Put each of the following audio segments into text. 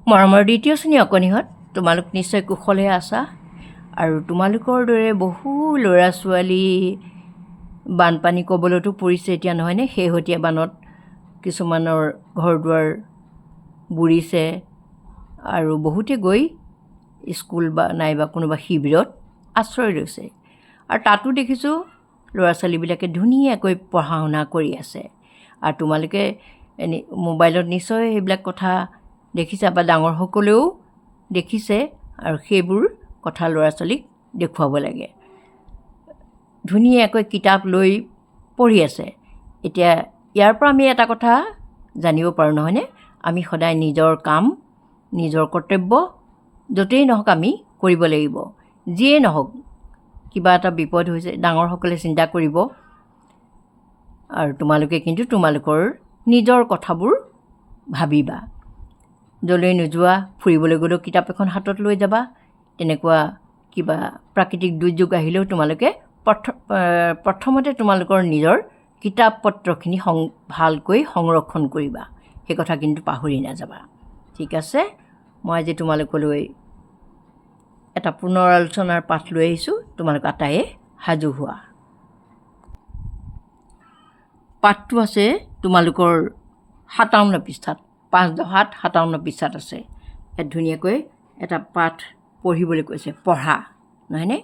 মৰমৰ দ্বিতীয় শ্ৰেণী অকণিহঁত তোমালোক নিশ্চয় কুশলে আছা আৰু তোমালোকৰ দৰে বহু ল'ৰা ছোৱালী বানপানী কবলতো পৰিছে এতিয়া নহয়নে শেহতীয়া বানত কিছুমানৰ ঘৰ দুৱাৰ বুৰিছে আৰু বহুতে গৈ স্কুল বা নাইবা কোনোবা শিবিৰত আশ্ৰয় লৈছে আৰু তাতো দেখিছোঁ ল'ৰা ছোৱালীবিলাকে ধুনীয়াকৈ পঢ়া শুনা কৰি আছে আৰু তোমালোকে মোবাইলত নিশ্চয় সেইবিলাক কথা দেখিছা বা ডাঙৰসকলেও দেখিছে আৰু সেইবোৰ কথা ল'ৰা ছোৱালীক দেখুৱাব লাগে ধুনীয়াকৈ কিতাপ লৈ পঢ়ি আছে এতিয়া ইয়াৰ পৰা আমি এটা কথা জানিব পাৰোঁ নহয়নে আমি সদায় নিজৰ কাম নিজৰ কৰ্তব্য য'তেই নহওক আমি কৰিব লাগিব যিয়েই নহওক কিবা এটা বিপদ হৈছে ডাঙৰসকলে চিন্তা কৰিব আৰু তোমালোকে কিন্তু তোমালোকৰ নিজৰ কথাবোৰ ভাবিবা যলৈ নোযোৱা ফুৰিবলৈ গ'লেও কিতাপ এখন হাতত লৈ যাবা তেনেকুৱা কিবা প্ৰাকৃতিক দুৰ্যোগ আহিলেও তোমালোকে প্ৰথমতে তোমালোকৰ নিজৰ কিতাপ পত্ৰখিনি ভালকৈ সংৰক্ষণ কৰিবা সেই কথা কিন্তু পাহৰি নাযাবা ঠিক আছে মই আজি তোমালোকলৈ এটা পুনৰ আলোচনাৰ পাঠ লৈ আহিছোঁ তোমালোক আটাইয়ে সাজু হোৱা পাঠটো আছে তোমালোকৰ 57 পৃষ্ঠাত 5-7 পৃষ্ঠাত আছে ইয়াত ধুনীয়াকৈ এটা পাঠ পঢ়িবলৈ কৈছে পঢ়া নহয়নে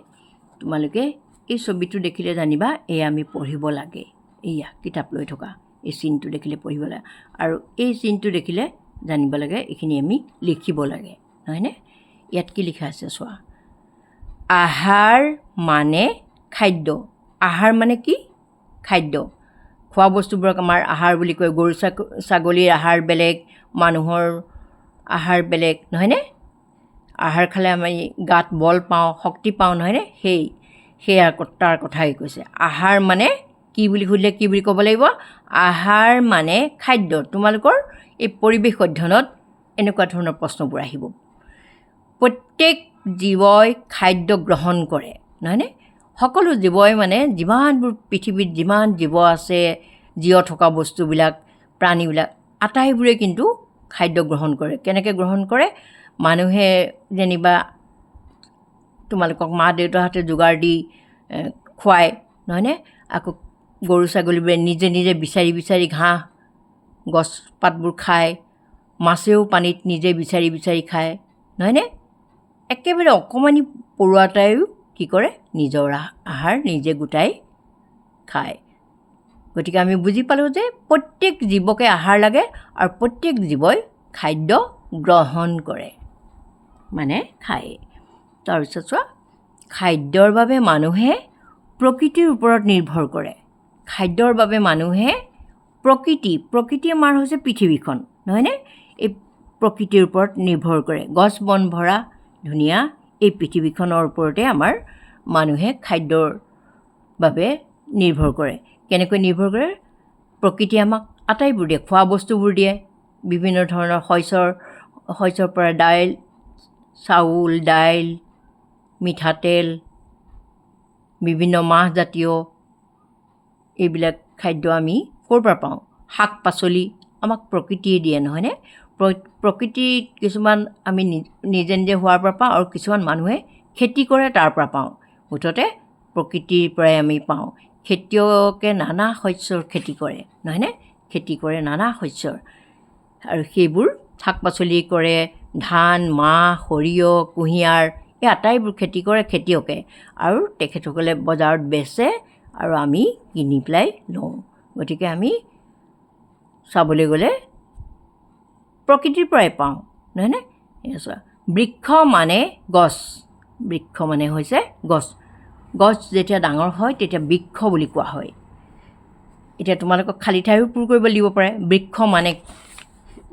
তোমালোকে এই ছবিটো দেখিলে জানিবা এই আমি পঢ়িব লাগে এয়া কিতাপ লৈ থকা এই চিনটো দেখিলে পঢ়িব লাগে আৰু এই চিনটো দেখিলে জানিব লাগে এইখিনি আমি লিখিব লাগে নহয়নে ইয়াত কি লিখা আছে চোৱা আহাৰ মানে খাদ্য আহাৰ মানে কি খাদ্য খোৱা বস্তুবোৰক আমাৰ আহাৰ বুলি কয় গৰু ছাগলীৰ আহাৰ বেলেগ মানুহৰ আহাৰ বেলেগ নহয়নে আহাৰ খালে আমি গাত বল পাওঁ শক্তি পাওঁ নহয়নে সেয়া তাৰ কথাই কৈছে আহাৰ মানে কি বুলি সুধিলে কি বুলি ক'ব লাগিব আহাৰ মানে খাদ্য তোমালোকৰ এই পৰিৱেশ অধ্যয়নত এনেকুৱা ধৰণৰ প্ৰশ্নবোৰ আহিব প্ৰত্যেক জীৱই খাদ্য গ্ৰহণ কৰে নহয়নে সকলো জীৱই মানে যিমানবোৰ পৃথিৱীত যিমান জীৱ আছে জীৱ থকা বস্তুবিলাক প্ৰাণীবিলাক আটাইবোৰে কিন্তু খাদ্য গ্ৰহণ কৰে কেনেকৈ গ্ৰহণ কৰে মানুহে যেনিবা তোমালোকক মা দেউতাহঁতে যোগাৰ দি খুৱায় নহয়নে আকৌ গৰু ছাগলীবোৰে নিজে নিজে বিচাৰি বিচাৰি ঘাঁহ গছ পাতবোৰ খায় মাছেও পানীত নিজে বিচাৰি বিচাৰি খায় নহয়নে একেবাৰে অকণমানি পৰুৱা এটাইও কি কৰে নিজৰ আহাৰ নিজে গোটাই খায় গতিকে আমি বুজি পালোঁ যে প্ৰত্যেক জীৱকে আহাৰ লাগে আৰু প্ৰত্যেক জীৱই খাদ্য গ্ৰহণ কৰে মানে খায় তাৰপিছত চোৱা খাদ্যৰ বাবে মানুহে প্ৰকৃতিৰ ওপৰত নিৰ্ভৰ কৰে খাদ্যৰ বাবে মানুহে প্ৰকৃতি আমাৰ হৈছে পৃথিৱীখন নহয়নে এই প্ৰকৃতিৰ ওপৰত নিৰ্ভৰ কৰে গছ বন ভৰা ধুনীয়া এই পৃথিৱীখনৰ ওপৰতে আমাৰ মানুহে খাদ্যৰ বাবে নিৰ্ভৰ কৰে কেনেকৈ নিৰ্ভৰ কৰে প্ৰকৃতিয়ে আমাক আটাইবোৰ দিয়ে খোৱা বস্তুবোৰ দিয়ে বিভিন্ন ধৰণৰ শস্যৰ পৰা দাইল চাউল দাইল মিঠাতেল বিভিন্ন মাহজাতীয় এইবিলাক খাদ্য আমি ক'ৰ পৰা পাওঁ শাক পাচলি আমাক প্ৰকৃতিয়ে দিয়ে নহয়নে প্ৰকৃতিত কিছুমান আমি নিজে নিজে হোৱাৰ পৰা পাওঁ আৰু কিছুমান মানুহে খেতি কৰে তাৰ পৰা পাওঁ মুঠতে প্ৰকৃতিৰ পৰাই আমি পাওঁ খেতিয়কে নানা শস্যৰ খেতি কৰে নহয়নে খেতি কৰে নানা শস্যৰ আৰু সেইবোৰ শাক পাচলি কৰে ধান মাহ সৰিয়হ কুঁহিয়াৰ এই আটাইবোৰ খেতি কৰে খেতিয়কে আৰু তেখেতসকলে বজাৰত বেচে আৰু আমি কিনি পেলাই লওঁ গতিকে আমি চাবলৈ গ'লে প্ৰকৃতিৰ পৰাই পাওঁ নহয়নে বৃক্ষ মানে গছ বৃক্ষ মানে হৈছে গছ যেতিয়া ডাঙৰ হয় তেতিয়া বৃক্ষ বুলি কোৱা হয় এতিয়া তোমালোকক খালী ঠাইও পূৰ কৰিবলৈ দিব পাৰে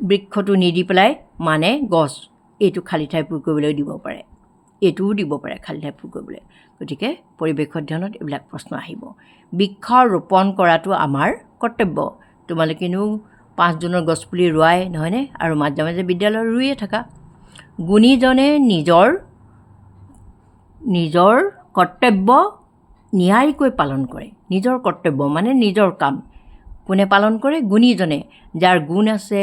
বৃক্ষটো নিদি পেলাই মানে গছ এইটো খালী ঠাই পূৰ কৰিবলৈ দিব পাৰে এইটোও দিব পাৰে খালী ঠাই পূৰ কৰিবলৈ গতিকে পৰিৱেশ অধ্যয়নত এইবিলাক প্ৰশ্ন আহিব বৃক্ষ ৰোপণ কৰাটো আমাৰ কৰ্তব্য তোমালোকেনো 5 জুনৰ গছপুলি ৰোৱাই নহয়নে আৰু মাজে মাজে বিদ্যালয়ত ৰুইয়ে থাকা গুণীজনে নিজৰ কৰ্তব্য নিয়াৰিকৈ পালন কৰে নিজৰ কৰ্তব্য মানে নিজৰ কাম কোনে পালন কৰে গুণীজনে যাৰ গুণ আছে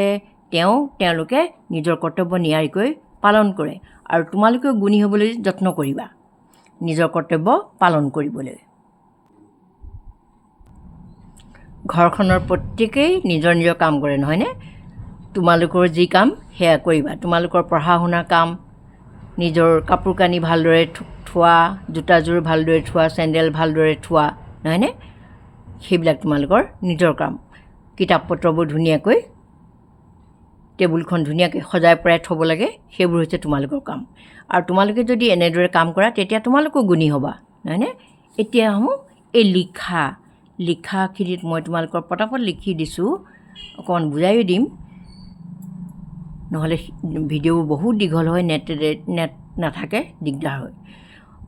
তেওঁলোকে নিজৰ কৰ্তব্য নিয়াৰিকৈ পালন কৰে আৰু তোমালোকেও গুণী হ'বলৈ যত্ন কৰিবা নিজৰ কৰ্তব্য পালন কৰিবলৈ। ঘৰখনৰ প্ৰত্যেকেই নিজৰ নিজৰ কাম কৰে নহয়নে? তোমালোকৰ যি কাম সেয়া কৰিবা। তোমালোকৰ পঢ়া শুনা কাম, নিজৰ কাপোৰ কানি ভালদৰে থোৱা, জোতাযোৰ ভালদৰে থোৱা, চেণ্ডেল ভালদৰে থোৱা নহয়নে? সেইবিলাক তোমালোকৰ নিজৰ কাম। কিতাপ পত্ৰবোৰ ধুনীয়াকৈ টেবুলখন ধুনীয়াকৈ সজাই পৰাই থ'ব লাগে, সেইবোৰ হৈছে তোমালোকৰ কাম। আৰু তোমালোকে যদি এনেদৰে কাম কৰা তেতিয়া তোমালোকো গুণী হ'বা নহয়নে? এতিয়া আহোঁ এই লিখাখিনিত মই তোমালোকৰ পটাপট লিখি দিছোঁ, অকণমান বুজাইও দিম, নহ'লে ভিডিঅ'বোৰ বহুত দীঘল হয়, নেট নাথাকে, দিগদাৰ হয়।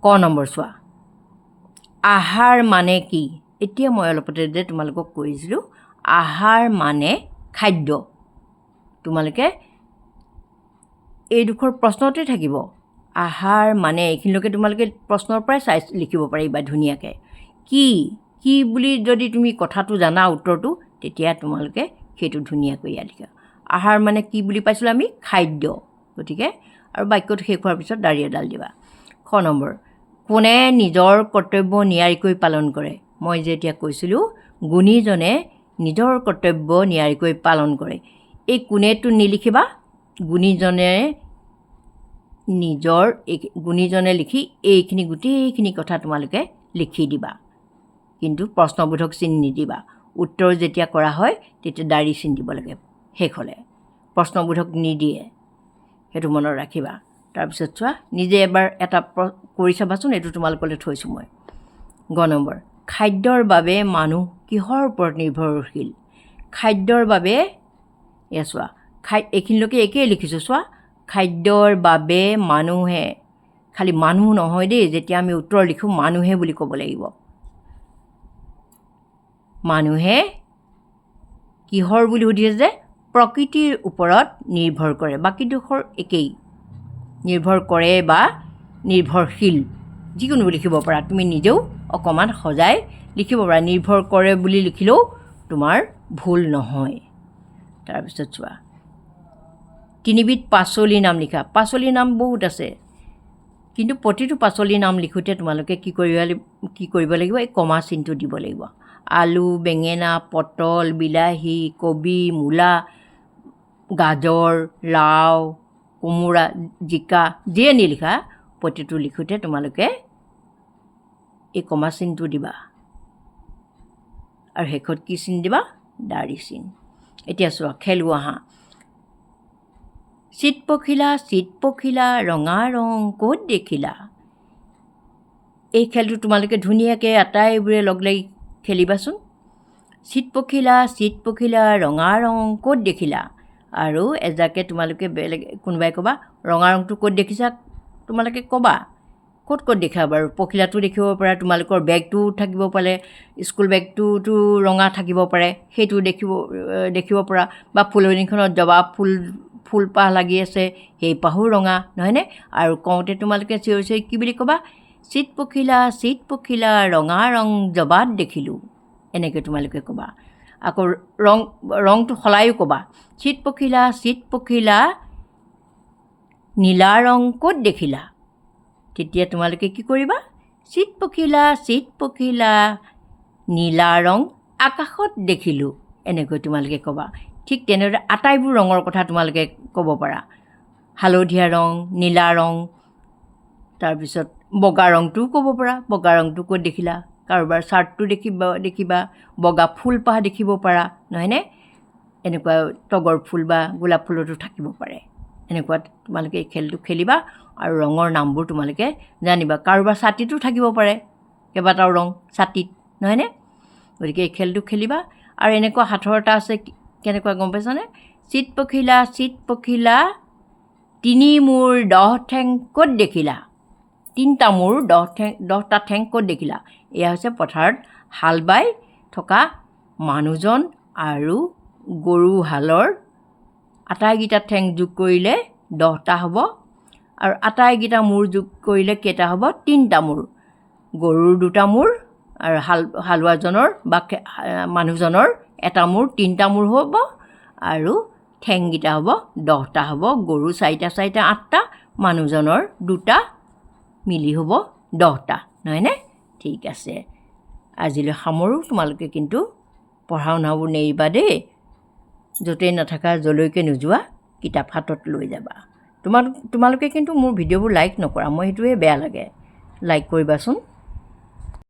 ক নম্বৰ চোৱা, আহাৰ মানে কি? এতিয়া মই অলপতে যে তোমালোকক কৈছিলোঁ আহাৰ মানে খাদ্য। তোমালোকে এইডোখৰ প্ৰশ্নতে থাকিব আহাৰ মানে, এইখিনিলৈকে তোমালোকে প্ৰশ্নৰ পৰাই চাই লিখিব পাৰিবা ধুনীয়াকৈ। কি বুলি যদি তুমি কথাটো জানা উত্তৰটো, তেতিয়া তোমালোকে সেইটো ধুনীয়াকৈ ইয়াত লিখা। আহাৰ মানে কি বুলি পাইছিলোঁ আমি? খাদ্য। গতিকে আৰু বাক্যটো শেষ হোৱাৰ পিছত দাড়ি এডাল দিবা। খ নম্বৰ, কোনে নিজৰ কৰ্তব্য নিয়াৰিকৈ পালন কৰে? মই যে এতিয়া কৈছিলোঁ গুণীজনে নিজৰ কৰ্তব্য নিয়াৰিকৈ পালন কৰে। এই কোনেটো নিলিখিবা, গুণীজনে লিখি এইখিনি গোটেইখিনি কথা তোমালোকে লিখি দিবা, কিন্তু প্ৰশ্নবোধক চিন নিদিবা। উত্তৰ যেতিয়া কৰা হয় তেতিয়া দাড়ি চিন দিব লাগে শেষ হ'লে, প্ৰশ্নবোধক নিদিয়ে, সেইটো মনত ৰাখিবা। তাৰপিছত চোৱা, নিজে এবাৰ এটা কৰি চাবাচোন, এইটো তোমালোকলৈ থৈছোঁ মই। গ নম্বৰ, খাদ্যৰ বাবে মানুহ কিহৰ ওপৰত নিৰ্ভৰশীল? খাদ্যৰ বাবে, এয়া চোৱা, এইখিনিলৈকে একেই লিখিছোঁ চোৱা, খাদ্যৰ বাবে মানুহে, খালি মানুহ নহয় দেই, যেতিয়া আমি উত্তৰ লিখোঁ মানুহে বুলি ক'ব লাগিব। মানুহে কিহৰ বুলি সুধিছে যে প্ৰকৃতিৰ ওপৰত নিৰ্ভৰ কৰে। বাকীডোখৰ একেই, নিৰ্ভৰ কৰে বা নিৰ্ভৰশীল, যিকোনো লিখিব পাৰা, তুমি নিজেও অকণমান সজাই লিখিব পাৰা। নিৰ্ভৰ কৰে বুলি লিখিলেও তোমাৰ ভুল নহয়। তাৰপিছত চোৱা, তিনিবিধ পাচলিৰ নাম লিখা। পাচলিৰ নাম বহুত আছে, কিন্তু প্ৰতিটো পাচলিৰ নাম লিখোঁতে তোমালোকে কি কৰিব লাগিব? এই কমা চিনটো দিব লাগিব। আলু, বেঙেনা, পটল, বিলাহী, কবি, মূলা, গাজৰ, লাও, কোমোৰা, জিকা, যিয়ে নিলিখা প্ৰতিটো লিখোঁতে তোমালোকে এই কমা চিনটো দিবা আৰু শেষত কি চিন দিবা? দাড়ি চিন। এতিয়া চোৱা, খেলো আহা। চিত পখিলা ৰঙা ৰং ক'ত দেখিলা? এই খেলটো তোমালোকে ধুনীয়াকৈ আটাইবোৰে লগ লাগি খেলিবাচোন। চিত পখিলা ৰঙা ৰং ক'ত দেখিলা? আৰু এজাকে তোমালোকে বেলেগ কোনোবাই ক'বা ৰঙা ৰংটো ক'ত দেখিছা, তোমালোকে ক'বা ক'ত দেখা বাৰু? পখিলাটো দেখিব পাৰা, তোমালোকৰ বেগটোও থাকিব পাৰে, স্কুল বেগটোতো ৰঙা থাকিব পাৰে, সেইটো দেখিব পৰা, বা ফুলনিখনত জবা ফুলপাহ লাগি আছে, সেই পাহো ৰঙা নহয়নে? আৰু কওঁতে তোমালোকে চিঞৰি কি বুলি ক'বা? চিত পখিলা ৰঙা ৰং জবাত দেখিলোঁ, এনেকৈ তোমালোকে ক'বা। আকৌ ৰংটো সলায়ো ক'বা, চিত পখিলা নীলা ৰং ক'ত দেখিলা? তেতিয়া তোমালোকে কি কৰিবা? চিত পখিলা নীলা ৰং আকাশত দেখিলোঁ, এনেকৈ তোমালোকে ক'বা। ঠিক তেনেদৰে আটাইবোৰ ৰঙৰ কথা তোমালোকে ক'ব পাৰা। হালধীয়া ৰং, নীলা ৰং, তাৰপিছত বগা ৰংটোও ক'ব পাৰা, বগা ৰংটো ক'ত দেখিলা? কাৰোবাৰ চাৰ্টটো দেখিবা, বগা ফুলপাহ দেখিব পাৰা নহয়নে? এনেকুৱা তগৰ ফুল বা গোলাপ ফুলতো থাকিব পাৰে। এনেকুৱা তোমালোকে এই খেলটো খেলিবা আৰু ৰঙৰ নামবোৰ তোমালোকে জানিবা। কাৰোবাৰ ছাতিটো থাকিব পাৰে, কেইবাটাও ৰং ছাতিত নহয়নে? গতিকে এই খেলটো খেলিবা। আৰু এনেকুৱা সাঁথৰ এটা আছে, কেনেকুৱা গম পাইছানে? চিত পখিলা তিনি মূৰ 10 ঠেং ক'ত দেখিলা? 3টা মূৰ 10টা ঠেং ক'ত দেখিলা? এয়া হৈছে পথাৰত হাল বাই থকা মানুহজন আৰু গৰু হালৰ আটাইকেইটা ঠেং যোগ কৰিলে 10টা হ'ব, আৰু আটাইকেইটা মূৰ যোগ কৰিলে কেইটা হ'ব? 3টা মূৰ। গৰুৰ 2টা মূৰ আৰু হালোৱাজনৰ বা মানুহজনৰ এটা মূৰ, 3টা মূৰ হ'ব, আৰু ঠেংকেইটা হ'ব 10টা হ'ব, গৰু 4টা 4টা 8টা, মানুহজনৰ 2টা মিলি হ'ব 10টা, নহয়নে? ঠিক আছে, আজিলৈ সামৰোঁ। তোমালোকে কিন্তু পঢ়া শুনাবোৰ নেৰিবা দেই। য'তেই নাথাকা, যলৈকে নোযোৱা, কিতাপ হাতত লৈ যাবা। তোমালোকে কিন্তু মোৰ ভিডিঅ'বোৰ লাইক নকৰা, মই সেইটোৱে বেয়া লাগে। লাইক কৰিবাচোন।